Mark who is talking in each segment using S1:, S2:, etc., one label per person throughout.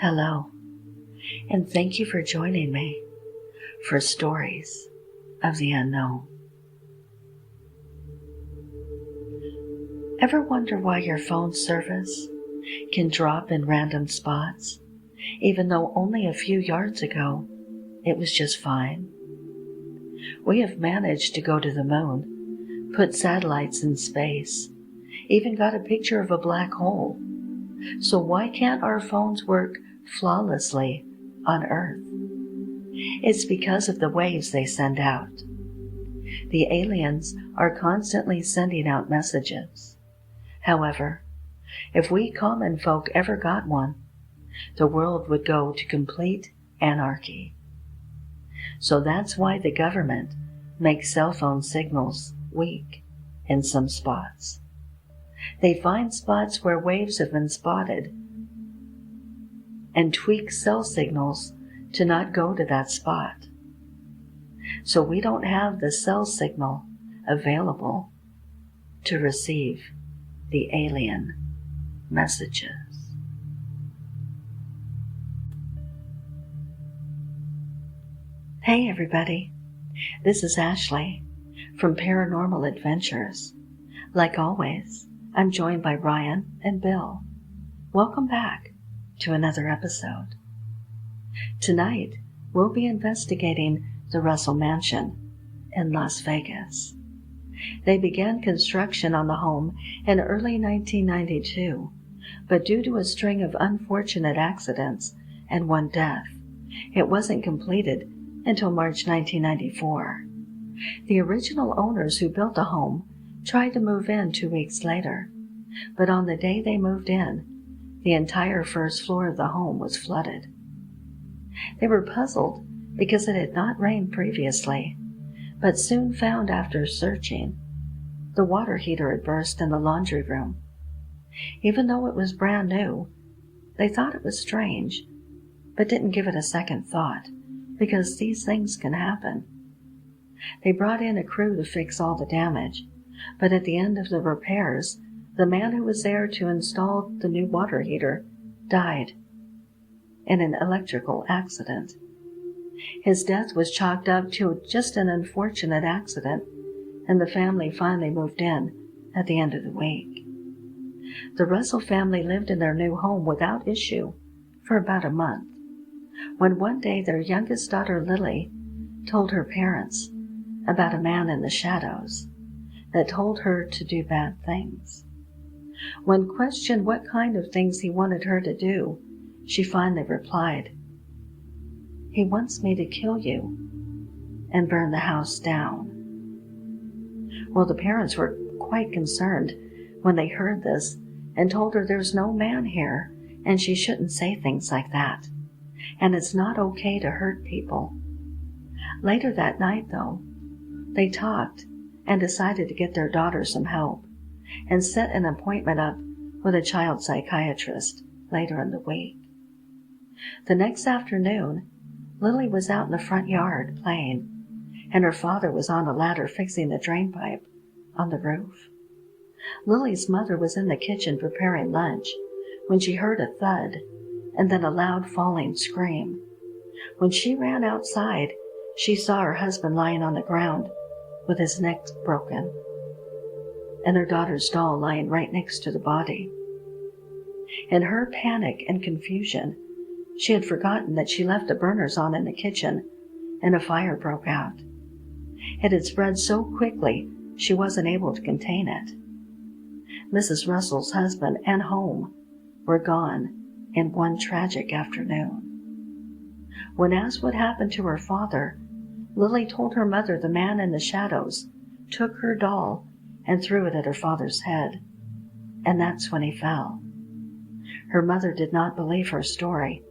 S1: Hello, and thank you for joining me for Stories of the Unknown. Ever wonder why your phone service can drop in random spots, even though only a few yards ago it was just fine? We have managed to go to the moon, put satellites in space, even got a picture of a black hole. So why can't our phones work flawlessly on Earth? It's because of the waves they send out. The aliens are constantly sending out messages. However, if we common folk ever got one, the world would go to complete anarchy. So that's why the government makes cell phone signals weak in some spots. They find spots where waves have been spotted and tweak cell signals to not go to that spot. So we don't have the cell signal available to receive the alien messages. Hey everybody, this is Ashley from Paranormal Adventures. Like always, I'm joined by Ryan and Bill. Welcome back to another episode. Tonight, we'll be investigating the Russell Mansion in Las Vegas. They began construction on the home in early 1992, but due to a string of unfortunate accidents and one death, it wasn't completed until March 1994. The original owners who built the home tried to move in 2 weeks later, but on the day they moved in, the entire first floor of the home was flooded. They were puzzled because it had not rained previously, but soon found after searching, the water heater had burst in the laundry room. Even though it was brand new, they thought it was strange, but didn't give it a second thought, because these things can happen. They brought in a crew to fix all the damage, but at the end of the repairs, the man who was there to install the new water heater died in an electrical accident. His death was chalked up to just an unfortunate accident, and the family finally moved in at the end of the week. The Russell family lived in their new home without issue for about a month, when one day their youngest daughter Lily told her parents about a man in the shadows that told her to do bad things. When questioned what kind of things he wanted her to do, she finally replied, "He wants me to kill you and burn the house down." Well, the parents were quite concerned when they heard this and told her there's no man here and she shouldn't say things like that, and it's not okay to hurt people. Later that night, though, they talked and decided to get their daughter some help and set an appointment up with a child psychiatrist later in the week. The next afternoon, Lily was out in the front yard playing, and her father was on a ladder fixing the drain pipe on the roof. Lily's mother was in the kitchen preparing lunch when she heard a thud and then a loud falling scream. When she ran outside, she saw her husband lying on the ground with his neck broken, and her daughter's doll lying right next to the body. In her panic and confusion, she had forgotten that she left the burners on in the kitchen, and a fire broke out. It had spread so quickly she wasn't able to contain it. Mrs. Russell's husband and home were gone in one tragic afternoon. When asked what happened to her father, Lily told her mother the man in the shadows took her doll and threw it at her father's head, and that's when he fell. Her mother did not believe her story,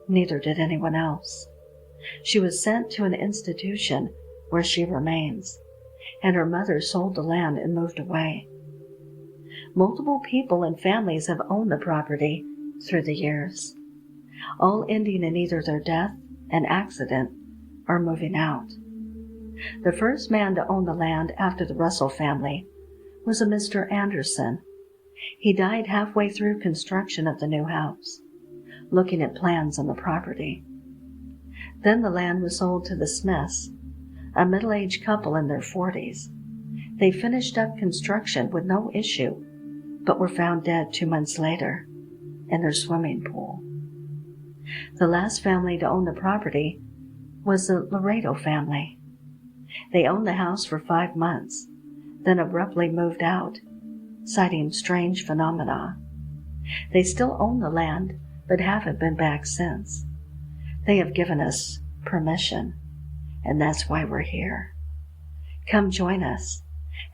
S1: neither did anyone else. She was sent to an institution where she remains, and her mother sold the land and moved away. Multiple people and families have owned the property through the years, all ending in either their death, an accident, or moving out. The first man to own the land after the Russell family was a Mr. Anderson. He died halfway through construction of the new house. looking at plans on the property. Then the land was sold to the Smiths, a middle-aged couple in their 40s. They finished up construction with no issue, but were found dead 2 months later in their swimming pool. The last family to own the property was the Laredo family. They owned the house for 5 months, then abruptly moved out, citing strange phenomena. They still own the land, but haven't been back since. They have given us permission, and that's why we're here. Come join us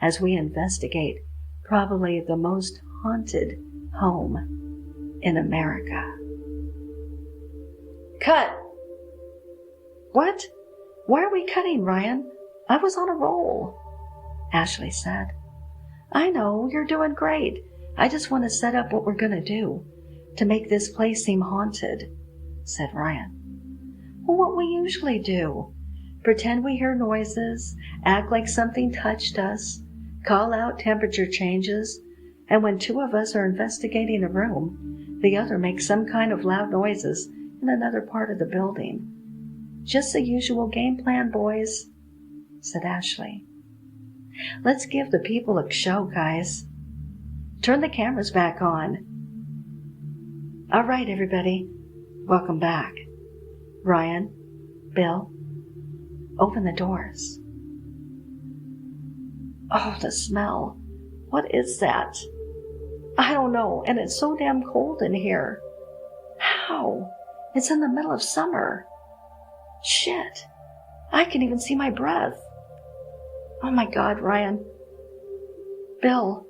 S1: as we investigate probably the most haunted home in America. Cut! What? Why are we cutting, Ryan? I was on a roll, Ashley said. I know, you're doing great. I just want to set up what we're going to do to make this place seem haunted, said Ryan. Well, what we usually do. Pretend we hear noises, act like something touched us, call out temperature changes, and when 2 of us are investigating a room, the other makes some kind of loud noises in another part of the building. Just the usual game plan, boys, said Ashley. Let's give the people a show, guys. Turn the cameras back on. All right, everybody. Welcome back. Ryan, Bill, open the doors. Oh, the smell. What is that? I don't know, and it's so damn cold in here. How? It's in the middle of summer. Shit. I can even see my breath. Oh my God, Ryan. Bill,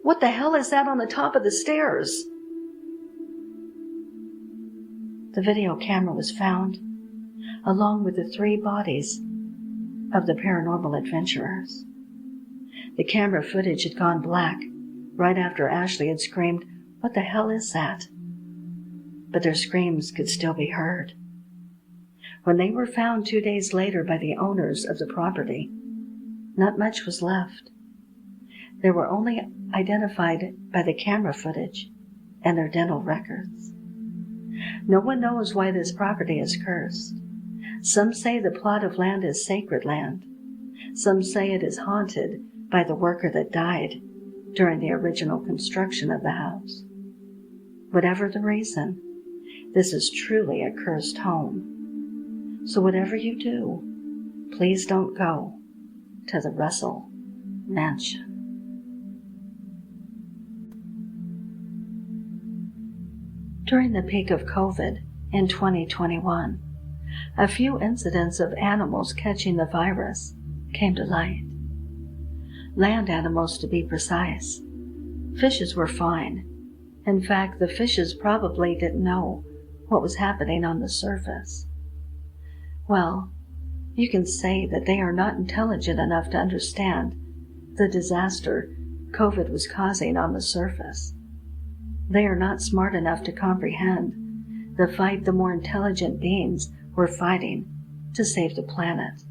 S1: what the hell is that on the top of the stairs? The video camera was found, along with the 3 bodies of the paranormal adventurers. The camera footage had gone black right after Ashley had screamed, "What the hell is that?" But their screams could still be heard. When they were found 2 days later by the owners of the property, not much was left. They were only identified by the camera footage and their dental records. No one knows why this property is cursed. Some say the plot of land is sacred land. Some say it is haunted by the worker that died during the original construction of the house. Whatever the reason, this is truly a cursed home. So whatever you do, please don't go to the Russell Mansion. During the peak of COVID in 2021, a few incidents of animals catching the virus came to light. Land animals, to be precise. Fishes were fine. In fact, the fishes probably didn't know what was happening on the surface. Well, you can say that they are not intelligent enough to understand the disaster COVID was causing on the surface. They are not smart enough to comprehend the fight the more intelligent beings were fighting to save the planet.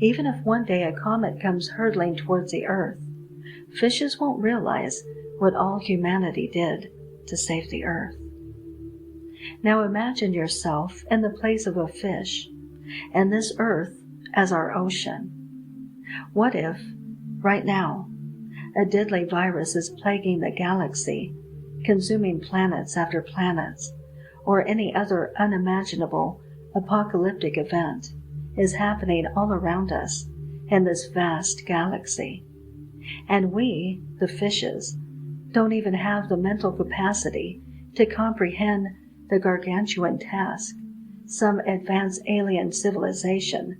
S1: Even if one day a comet comes hurtling towards the Earth, fishes won't realize what all humanity did to save the Earth. Now imagine yourself in the place of a fish, and this Earth as our ocean. What if, right now, a deadly virus is plaguing the galaxy, consuming planets after planets, or any other unimaginable apocalyptic event is happening all around us in this vast galaxy, and we, the fishes, don't even have the mental capacity to comprehend the gargantuan task some advanced alien civilization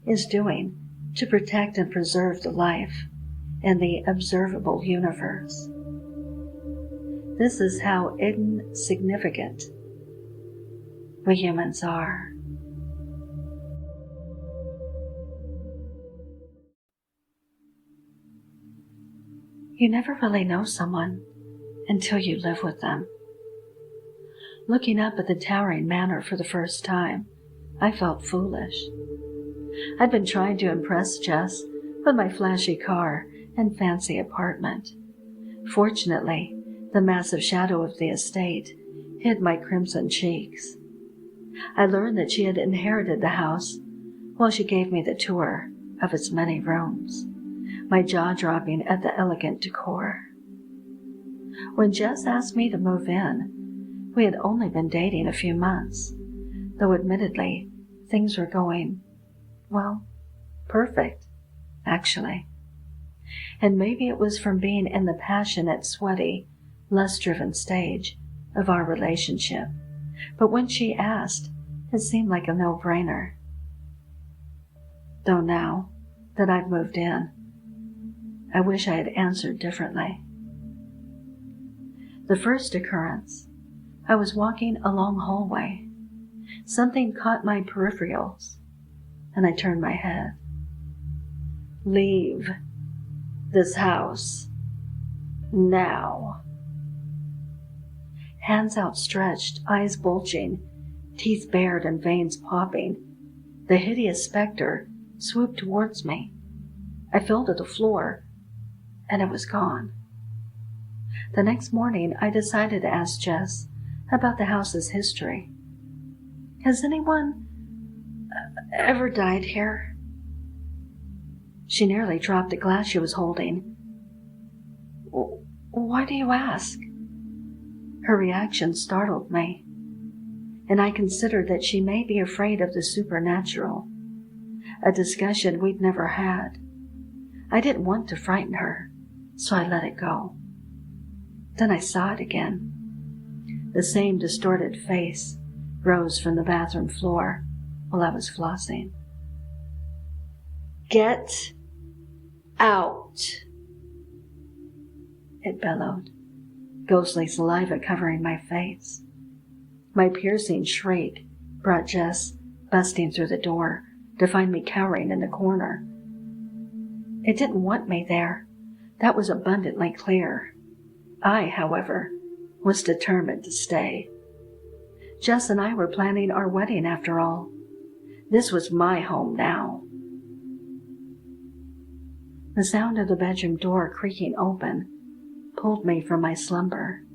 S1: is doing to protect and preserve the life in the observable universe. This is how insignificant we humans are. You never really know someone until you live with them. Looking up at the towering manor for the first time, I felt foolish. I'd been trying to impress Jess with my flashy car and fancy apartment. Fortunately, the massive shadow of the estate hid my crimson cheeks. I learned that she had inherited the house while she gave me the tour of its many rooms, my jaw dropping at the elegant decor. When Jess asked me to move in, we had only been dating a few months, though admittedly things were going, well, perfect, actually. And maybe it was from being in the passionate, sweaty, lust-driven stage of our relationship, but when she asked, it seemed like a no-brainer. Though now that I've moved in, I wish I had answered differently. The first occurrence, I was walking a long hallway. Something caught my peripherals, and I turned my head. "Leave this house now." Hands outstretched, eyes bulging, teeth bared and veins popping, the hideous specter swooped towards me. I fell to the floor, and it was gone. The next morning, I decided to ask Jess about the house's history. "Has anyone ever died here?" She nearly dropped the glass she was holding. "Why do you ask?" Her reaction startled me, and I considered that she may be afraid of the supernatural, a discussion we'd never had. I didn't want to frighten her, so I let it go. Then I saw it again. The same distorted face rose from the bathroom floor while I was flossing. "Get out!" it bellowed, ghostly saliva covering my face. My piercing shriek brought Jess busting through the door to find me cowering in the corner. It didn't want me there. That was abundantly clear. I, however, was determined to stay. Jess and I were planning our wedding after all. This was my home now. The sound of the bedroom door creaking open pulled me from my slumber.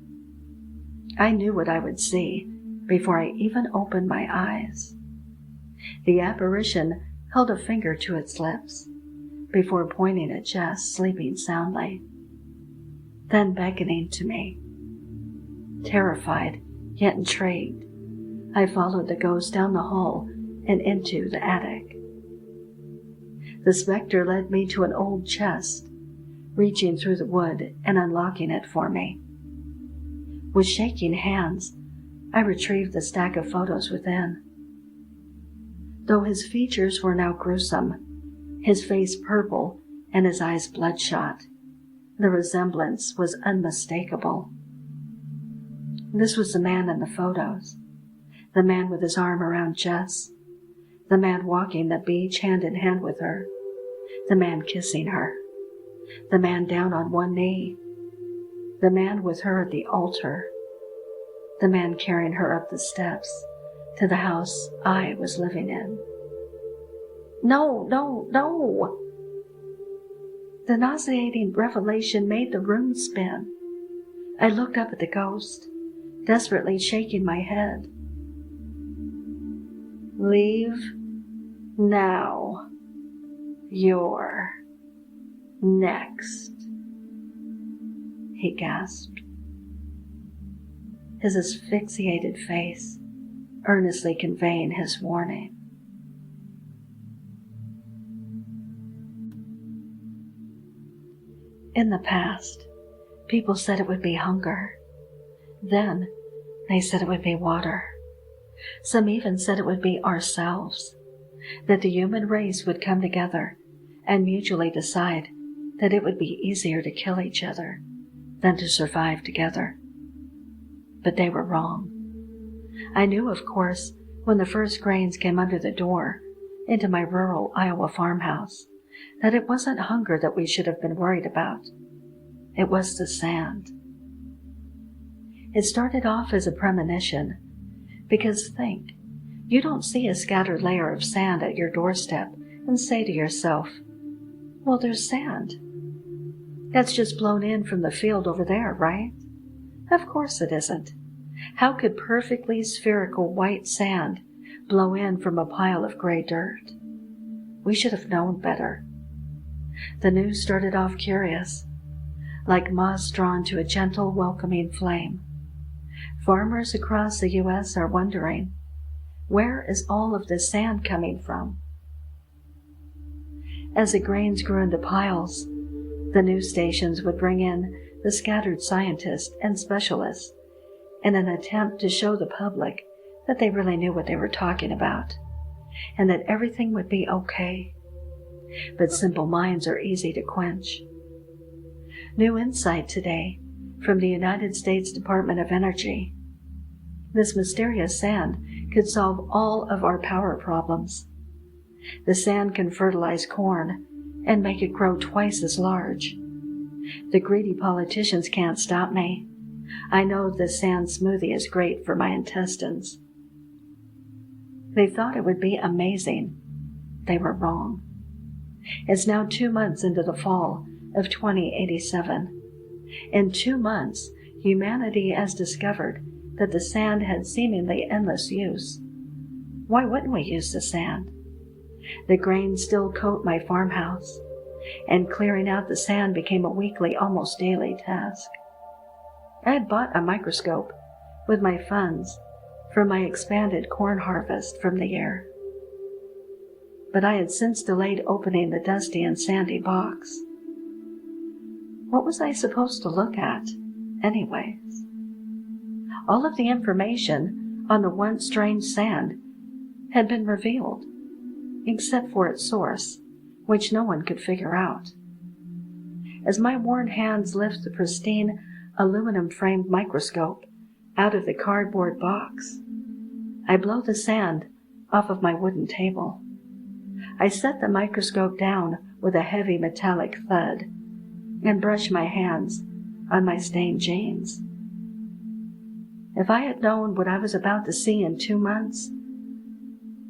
S1: I knew what I would see before I even opened my eyes. The apparition held a finger to its lips before pointing at Jess sleeping soundly, then beckoning to me. Terrified, yet intrigued, I followed the ghost down the hall and into the attic. The specter led me to an old chest, reaching through the wood and unlocking it for me. With shaking hands, I retrieved the stack of photos within. Though his features were now gruesome, his face purple and his eyes bloodshot, the resemblance was unmistakable. This was the man in the photos, the man with his arm around Jess, the man walking the beach hand in hand with her, the man kissing her, the man down on one knee, the man with her at the altar, the man carrying her up the steps to the house I was living in. No, no, no! The nauseating revelation made the room spin. I looked up at the ghost, desperately shaking my head. "Leave now. You're next," he gasped, his asphyxiated face earnestly conveying his warning. In the past, people said it would be hunger. Then, they said it would be water. Some even said it would be ourselves, that the human race would come together and mutually decide that it would be easier to kill each other than to survive together. But they were wrong. I knew, of course, when the first grains came under the door into my rural Iowa farmhouse, that it wasn't hunger that we should have been worried about. It was the sand. It started off as a premonition, because think, you don't see a scattered layer of sand at your doorstep and say to yourself, "Well, there's sand. That's just blown in from the field over there, right?" Of course it isn't. How could perfectly spherical white sand blow in from a pile of gray dirt? We should have known better. The news started off curious, like moths drawn to a gentle, welcoming flame. Farmers across the U.S. are wondering, where is all of this sand coming from? As the grains grew into piles, the news stations would bring in the scattered scientists and specialists in an attempt to show the public that they really knew what they were talking about and that everything would be okay. But simple minds are easy to quench. New insight today from the United States Department of Energy. This mysterious sand could solve all of our power problems. The sand can fertilize corn and make it grow twice as large. The greedy politicians can't stop me. I know the sand smoothie is great for my intestines. They thought it would be amazing. They were wrong. It's now 2 months into the fall of 2087. In 2 months, humanity has discovered that the sand had seemingly endless use. Why wouldn't we use the sand? The grains still coat my farmhouse, and clearing out the sand became a weekly, almost daily task. I had bought a microscope with my funds from my expanded corn harvest from the year, but I had since delayed opening the dusty and sandy box. What was I supposed to look at, anyways? All of the information on the once strange sand had been revealed, except for its source, which no one could figure out. As my worn hands lift the pristine aluminum-framed microscope out of the cardboard box, I blow the sand off of my wooden table. I set the microscope down with a heavy metallic thud and brush my hands on my stained jeans. If I had known what I was about to see in 2 months,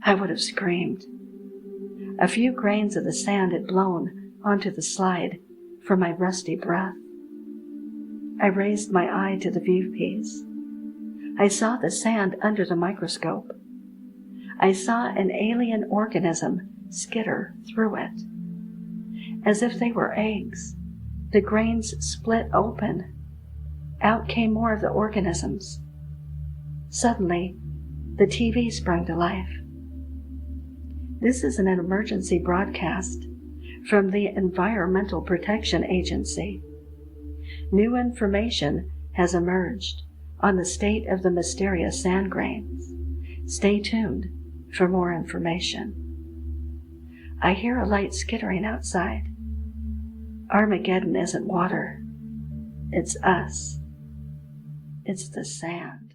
S1: I would have screamed. A few grains of the sand had blown onto the slide from my rusty breath. I raised my eye to the viewpiece. I saw the sand under the microscope. I saw an alien organism skitter through it. As if they were eggs, the grains split open. Out came more of the organisms. Suddenly, the TV sprung to life. This is an emergency broadcast from the Environmental Protection Agency. New information has emerged on the state of the mysterious sand grains. Stay tuned for more information. I hear a light skittering outside. Armageddon isn't water. It's us. It's the sand.